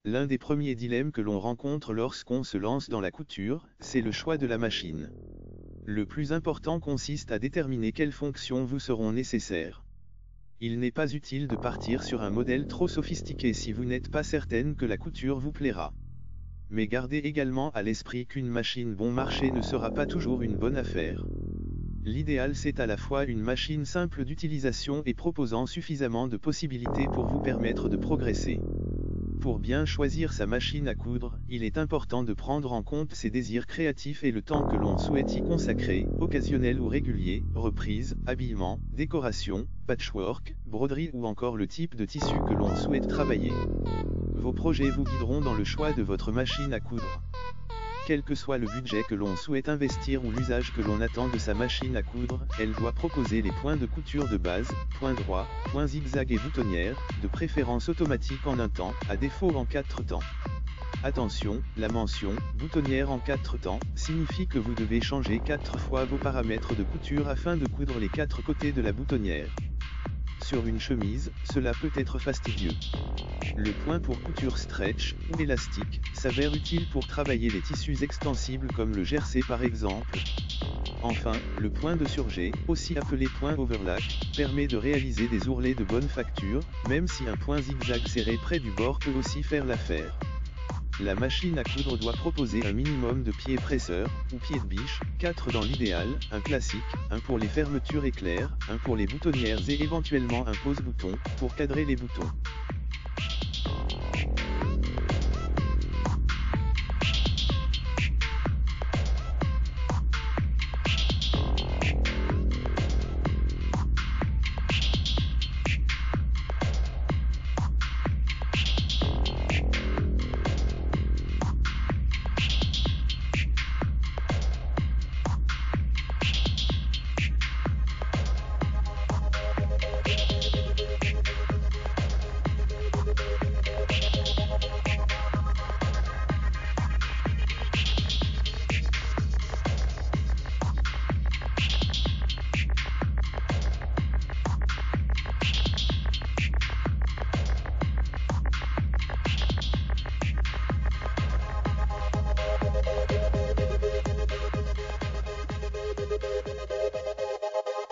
L'un des premiers dilemmes que l'on rencontre lorsqu'on se lance dans la couture, c'est le choix de la machine. Le plus important consiste à déterminer quelles fonctions vous seront nécessaires. Il n'est pas utile de partir sur un modèle trop sophistiqué si vous n'êtes pas certaine que la couture vous plaira. Mais gardez également à l'esprit qu'une machine bon marché ne sera pas toujours une bonne affaire. L'idéal c'est à la fois une machine simple d'utilisation et proposant suffisamment de possibilités pour vous permettre de progresser. Pour bien choisir sa machine à coudre, il est important de prendre en compte ses désirs créatifs et le temps que l'on souhaite y consacrer, occasionnel ou régulier, reprise, habillement, décoration, patchwork, broderie ou encore le type de tissu que l'on souhaite travailler. Vos projets vous guideront dans le choix de votre machine à coudre. Quel que soit le budget que l'on souhaite investir ou l'usage que l'on attend de sa machine à coudre, elle doit proposer les points de couture de base, points droits, points zigzag et boutonnières, de préférence automatique en un temps, à défaut en 4 temps. Attention, la mention « boutonnière en 4 temps » signifie que vous devez changer 4 fois vos paramètres de couture afin de coudre les 4 côtés de la boutonnière. Sur une chemise, cela peut être fastidieux. Le point pour couture stretch, ou élastique, s'avère utile pour travailler les tissus extensibles comme le jersey par exemple. Enfin, le point de surjet, aussi appelé point overlap, permet de réaliser des ourlets de bonne facture, même si un point zigzag serré près du bord peut aussi faire l'affaire. La machine à coudre doit proposer un minimum de pieds presseurs, ou pieds de biche, 4 dans l'idéal, un classique, un pour les fermetures éclairs, un pour les boutonnières et éventuellement un pose-bouton, pour cadrer les boutons.